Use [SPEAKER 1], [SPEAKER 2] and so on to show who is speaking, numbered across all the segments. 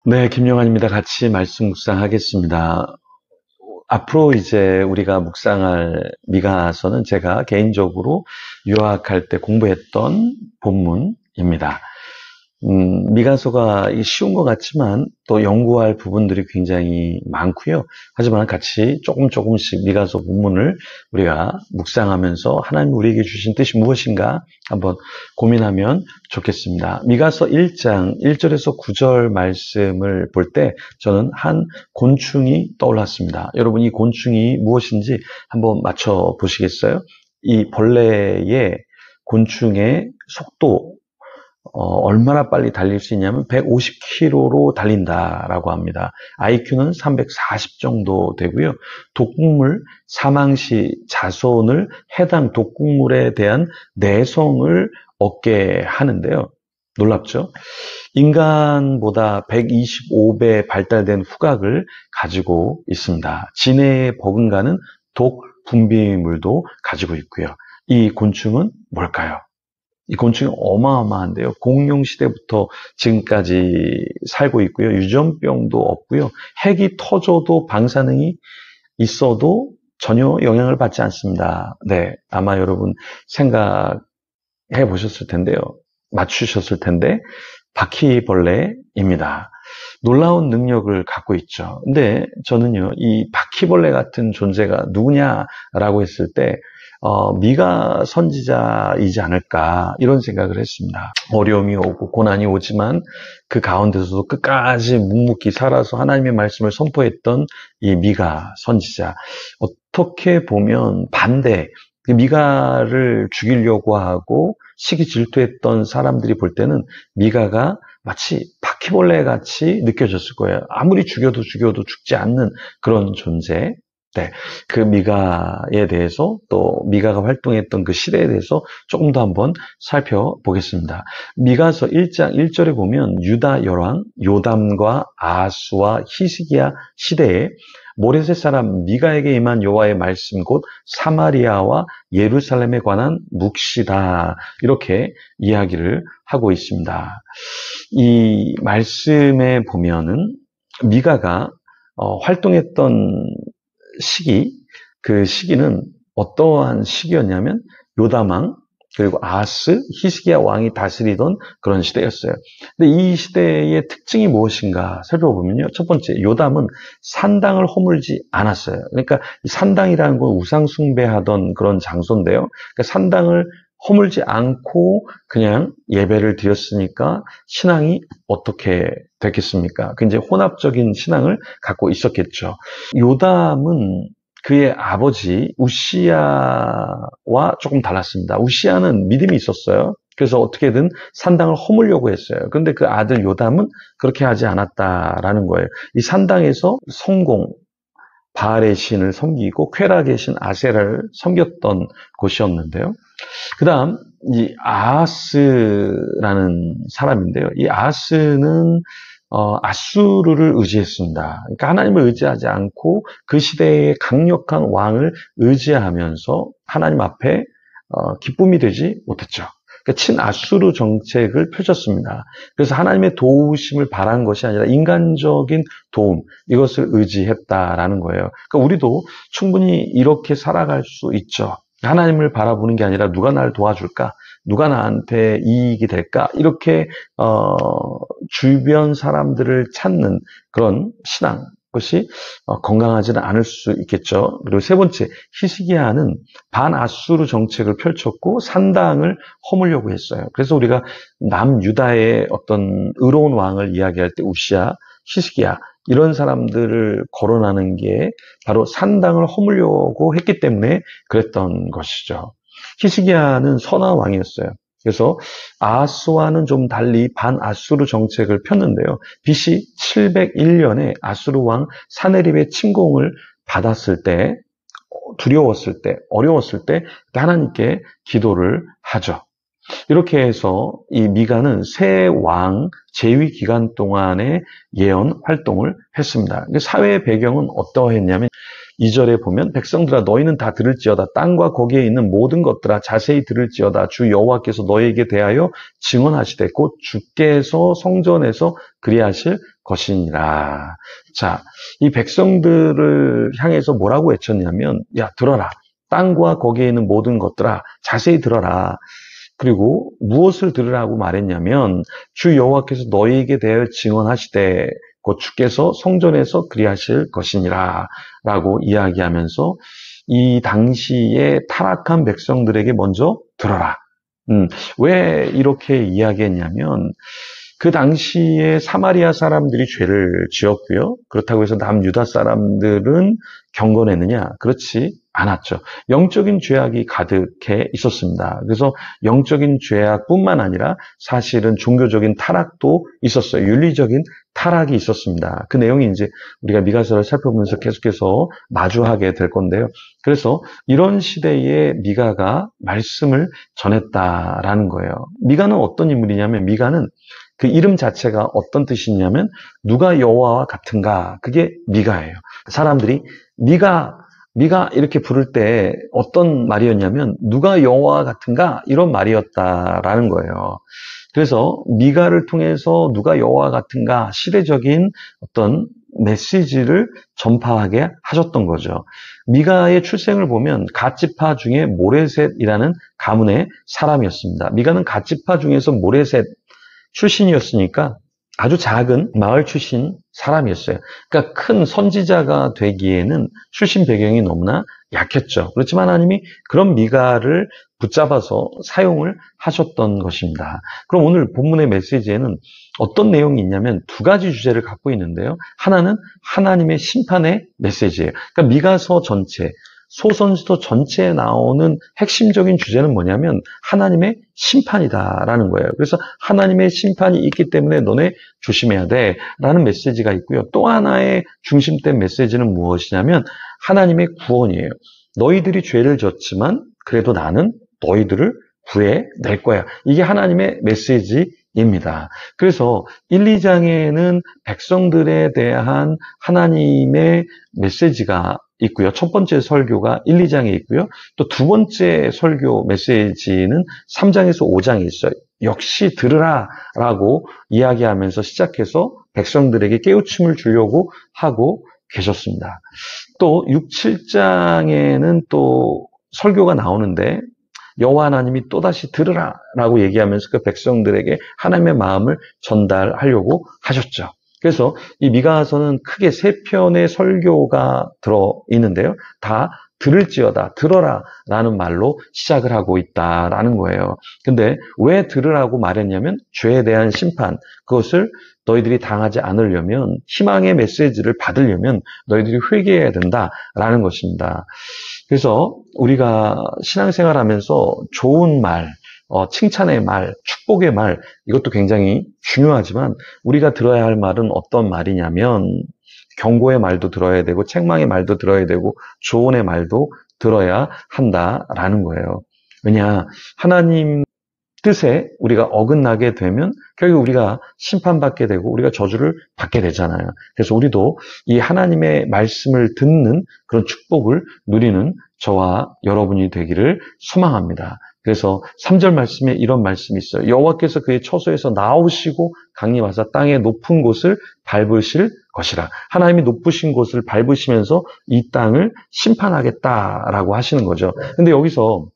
[SPEAKER 1] 네, 김영환입니다. 같이 말씀 묵상하겠습니다. 앞으로 이제 우리가 묵상할 미가서는 제가 개인적으로 유학할 때 공부했던 본문입니다. 미가서가 쉬운 것 같지만 또 연구할 부분들이 굉장히 많고요. 하지만 같이 조금씩 미가서 본문을 우리가 묵상하면서 하나님 우리에게 주신 뜻이 무엇인가 한번 고민하면 좋겠습니다. 미가서 1장 1절에서 9절 말씀을 볼 때 저는 한 곤충이 떠올랐습니다. 여러분 이 곤충이 무엇인지 한번 맞춰 보시겠어요? 이 벌레의 곤충의 속도 얼마나 빨리 달릴 수 있냐면 150km로 달린다라고 합니다. IQ는 340 정도 되고요. 독극물 사망시 자손을 해당 독극물에 대한 내성을 얻게 하는데요. 놀랍죠? 인간보다 125배 발달된 후각을 가지고 있습니다. 지내에 버금가는 독 분비물도 가지고 있고요. 이 곤충은 뭘까요? 이 곤충이 어마어마한데요. 공룡 시대부터 지금까지 살고 있고요. 유전병도 없고요. 핵이 터져도 방사능이 있어도 전혀 영향을 받지 않습니다. 네, 아마 여러분 생각해 보셨을 텐데요. 맞추셨을 텐데 바퀴벌레입니다. 놀라운 능력을 갖고 있죠. 근데 저는요, 이 바퀴벌레 같은 존재가 누구냐라고 했을 때 미가 선지자이지 않을까 이런 생각을 했습니다. 어려움이 오고 고난이 오지만 그 가운데서도 끝까지 묵묵히 살아서 하나님의 말씀을 선포했던 이 미가 선지자. 어떻게 보면 반대, 미가를 죽이려고 하고 시기 질투했던 사람들이 볼 때는 미가가 마치 바퀴벌레 같이 느껴졌을 거예요. 아무리 죽여도 죽지 않는 그런 존재. 네, 그 미가에 대해서 또 미가가 활동했던 그 시대에 대해서 조금 더 한번 살펴보겠습니다. 미가서 1장 1절에 보면 유다 열왕 요담과 아하스와 히스기야 시대에 모레셋 사람 미가에게 임한 여호와의 말씀 곧 사마리아와 예루살렘에 관한 묵시다 이렇게 이야기를 하고 있습니다. 이 말씀에 보면은 미가가 활동했던 시기, 그 시기는 어떠한 시기였냐면 요담왕 그리고 아하스, 히스기야 왕이 다스리던 그런 시대였어요. 근데 이 시대의 특징이 무엇인가 살펴보면요. 첫 번째, 요담은 산당을 허물지 않았어요. 그러니까 산당이라는 건 우상 숭배하던 그런 장소인데요. 그러니까 산당을 허물지 않고 그냥 예배를 드렸으니까 신앙이 어떻게 됐겠습니까? 굉장히 혼합적인 신앙을 갖고 있었겠죠. 요담은 그의 아버지 우시야와 조금 달랐습니다. 우시야는 믿음이 있었어요. 그래서 어떻게든 산당을 허물려고 했어요. 그런데 그 아들 요담은 그렇게 하지 않았다라는 거예요. 이 산당에서 성공, 바알의 신을 섬기고 쾌락의 신 아세라를 섬겼던 곳이었는데요. 그 다음 이 아하스라는 사람인데요. 이 아하스는 아수르를 의지했습니다. 그러니까 하나님을 의지하지 않고 그 시대의 강력한 왕을 의지하면서 하나님 앞에 기쁨이 되지 못했죠. 그러니까 친아수르 정책을 펼쳤습니다. 그래서 하나님의 도우심을 바란 것이 아니라 인간적인 도움, 이것을 의지했다라는 거예요. 그러니까 우리도 충분히 이렇게 살아갈 수 있죠. 하나님을 바라보는 게 아니라 누가 나를 도와줄까? 누가 나한테 이익이 될까? 이렇게 주변 사람들을 찾는 그런 신앙, 것이 건강하지는 않을 수 있겠죠. 그리고 세 번째, 히스기야는 반아수르 정책을 펼쳤고 산당을 허물려고 했어요. 그래서 우리가 남유다의 어떤 의로운 왕을 이야기할 때 우시야, 히스기야 이런 사람들을 거론하는 게 바로 산당을 허물려고 했기 때문에 그랬던 것이죠. 히스기야는 선한 왕이었어요. 그래서 아하스와는 좀 달리 반아수르 정책을 폈는데요. BC 701년에 아수르 왕 사네립의 침공을 받았을 때, 두려웠을 때, 어려웠을 때 하나님께 기도를 하죠. 이렇게 해서 이 미가는 새 왕 재위 기간 동안에 예언 활동을 했습니다. 사회 배경은 어떠했냐면 2절에 보면 백성들아 너희는 다 들을지어다. 땅과 거기에 있는 모든 것들아 자세히 들을지어다. 주 여호와께서 너희에게 대하여 증언하시되 곧 주께서 성전에서 그리하실 것이니라. 자, 이 백성들을 향해서 뭐라고 외쳤냐면 야 들어라. 땅과 거기에 있는 모든 것들아 자세히 들어라. 그리고 무엇을 들으라고 말했냐면 주 여호와께서 너희에게 대하여 증언하시되 곧 주께서 성전에서 그리하실 것이니라 라고 이야기하면서 이 당시에 타락한 백성들에게 먼저 들어라. 왜 이렇게 이야기했냐면 그 당시에 사마리아 사람들이 죄를 지었고요. 그렇다고 해서 남유다 사람들은 경건했느냐? 그렇지 않았죠. 영적인 죄악이 가득해 있었습니다. 그래서 영적인 죄악뿐만 아니라 사실은 종교적인 타락도 있었어요. 윤리적인 타락이 있었습니다. 그 내용이 이제 우리가 미가서를 살펴보면서 계속해서 마주하게 될 건데요. 그래서 이런 시대에 미가가 말씀을 전했다라는 거예요. 미가는 어떤 인물이냐면 미가는 그 이름 자체가 어떤 뜻이냐면 누가 여호와와 같은가 그게 미가예요. 사람들이 미가 이렇게 부를 때 어떤 말이었냐면 누가 여호와와 같은가 이런 말이었다라는 거예요. 그래서 미가를 통해서 누가 여호와와 같은가 시대적인 어떤 메시지를 전파하게 하셨던 거죠. 미가의 출생을 보면 갓지파 중에 모레셋이라는 가문의 사람이었습니다. 미가는 갓지파 중에서 모레셋 출신이었으니까 아주 작은 마을 출신 사람이었어요. 그러니까 큰 선지자가 되기에는 출신 배경이 너무나 약했죠. 그렇지만 하나님이 그런 미가를 붙잡아서 사용을 하셨던 것입니다. 그럼 오늘 본문의 메시지에는 어떤 내용이 있냐면 두 가지 주제를 갖고 있는데요. 하나는 하나님의 심판의 메시지예요. 그러니까 미가서 전체, 소선지서 전체에 나오는 핵심적인 주제는 뭐냐면 하나님의 심판이다라는 거예요. 그래서 하나님의 심판이 있기 때문에 너네 조심해야 돼 라는 메시지가 있고요. 또 하나의 중심된 메시지는 무엇이냐면 하나님의 구원이에요. 너희들이 죄를 졌지만 그래도 나는 너희들을 구해낼 거야. 이게 하나님의 메시지입니다. 그래서 1, 2장에는 백성들에 대한 하나님의 메시지가 있고요. 첫 번째 설교가 1, 2장에 있고요. 또 두 번째 설교 메시지는 3장에서 5장에 있어요. 역시 들으라 라고 이야기하면서 시작해서 백성들에게 깨우침을 주려고 하고 계셨습니다. 또 6, 7장에는 또 설교가 나오는데 여호와 하나님이 또다시 들으라 라고 얘기하면서 그 백성들에게 하나님의 마음을 전달하려고 하셨죠. 그래서 이 미가서는 크게 3편의 설교가 들어있는데요. 다 들을지어다, 들어라 라는 말로 시작을 하고 있다라는 거예요. 근데 왜 들으라고 말했냐면 죄에 대한 심판, 그것을 너희들이 당하지 않으려면 희망의 메시지를 받으려면 너희들이 회개해야 된다라는 것입니다. 그래서 우리가 신앙생활하면서 좋은 말, 칭찬의 말, 축복의 말, 이것도 굉장히 중요하지만 우리가 들어야 할 말은 어떤 말이냐면 경고의 말도 들어야 되고 책망의 말도 들어야 되고 조언의 말도 들어야 한다라는 거예요. 왜냐, 하나님 뜻에 우리가 어긋나게 되면 결국 우리가 심판받게 되고 우리가 저주를 받게 되잖아요. 그래서 우리도 이 하나님의 말씀을 듣는 그런 축복을 누리는 저와 여러분이 되기를 소망합니다. 그래서 3절 말씀에 이런 말씀이 있어요. 여호와께서 그의 처소에서 나오시고 강림하사 땅의 높은 곳을 밟으실 것이라. 하나님이 높으신 곳을 밟으시면서 이 땅을 심판하겠다라고 하시는 거죠. 근데 여기서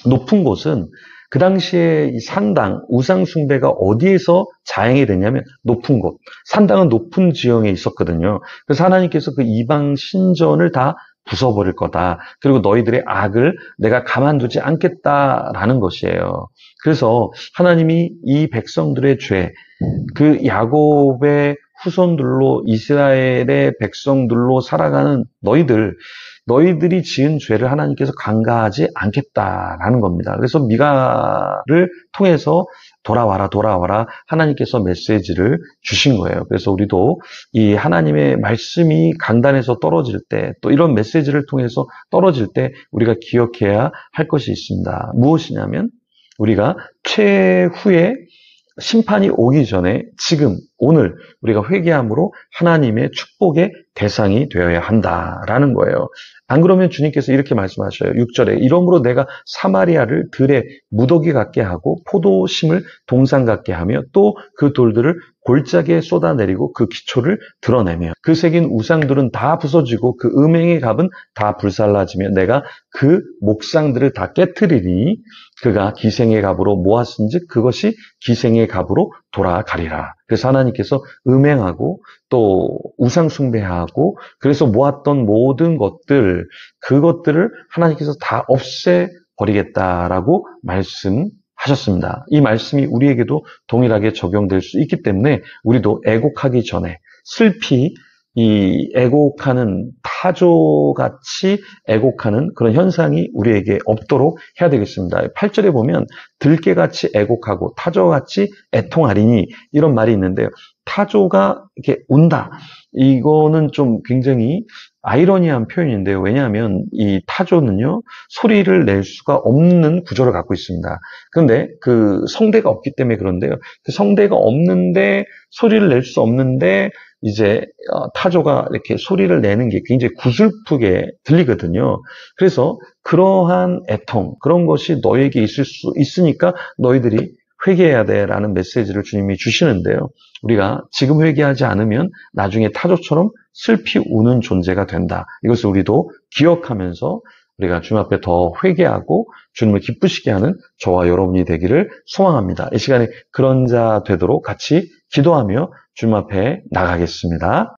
[SPEAKER 1] 높은 곳은 그 당시에 이 산당, 우상 숭배가 어디에서 자행이 됐냐면 높은 곳. 산당은 높은 지형에 있었거든요. 그래서 하나님께서 그 이방 신전을 다 부숴버릴 거다. 그리고 너희들의 악을 내가 가만두지 않겠다라는 것이에요. 그래서 하나님이 이 백성들의 죄, 그 야곱의 후손들로 이스라엘의 백성들로 살아가는 너희들이 지은 죄를 하나님께서 간과하지 않겠다라는 겁니다. 그래서 미가를 통해서 돌아와라 하나님께서 메시지를 주신 거예요. 그래서 우리도 이 하나님의 말씀이 강단에서 떨어질 때 또 이런 메시지를 통해서 떨어질 때 우리가 기억해야 할 것이 있습니다. 무엇이냐면 우리가 최후의 심판이 오기 전에 지금 오늘 우리가 회개함으로 하나님의 축복의 대상이 되어야 한다라는 거예요. 안 그러면 주님께서 이렇게 말씀하셔요. 6절에 이러므로 내가 사마리아를 들에 무더기 같게 하고 포도심을 동산 같게 하며 또 그 돌들을 골짜기에 쏟아내리고 그 기초를 드러내며 그 새긴 우상들은 다 부서지고 그 음행의 값은 다 불살라지며 내가 그 목상들을 다 깨트리니 그가 기생의 값으로 모았은즉 그것이 기생의 값으로 돌아가리라. 그래서 하나님께서 음행하고 또 우상 숭배하고 그래서 모았던 모든 것들 그것들을 하나님께서 다 없애버리겠다라고 말씀하셨습니다. 이 말씀이 우리에게도 동일하게 적용될 수 있기 때문에 우리도 애곡하기 전에 슬피 이 애곡하는 타조같이 애곡하는 그런 현상이 우리에게 없도록 해야 되겠습니다. 8절에 보면 들깨같이 애곡하고 타조같이 애통하리니 이런 말이 있는데요. 타조가 이렇게 운다. 이거는 좀 굉장히 아이러니한 표현인데요. 왜냐하면 이 타조는요, 소리를 낼 수가 없는 구조를 갖고 있습니다. 그런데 그 성대가 없기 때문에 그런데요. 그 성대가 없는데 소리를 낼 수 없는데 이제 타조가 이렇게 소리를 내는 게 굉장히 구슬프게 들리거든요. 그래서 그러한 애통, 그런 것이 너에게 있을 수 있으니까 너희들이 회개해야 돼라는 메시지를 주님이 주시는데요. 우리가 지금 회개하지 않으면 나중에 타조처럼 슬피 우는 존재가 된다. 이것을 우리도 기억하면서 우리가 주님 앞에 더 회개하고 주님을 기쁘시게 하는 저와 여러분이 되기를 소망합니다. 이 시간에 그런 자 되도록 같이 기도하며 주님 앞에 나가겠습니다.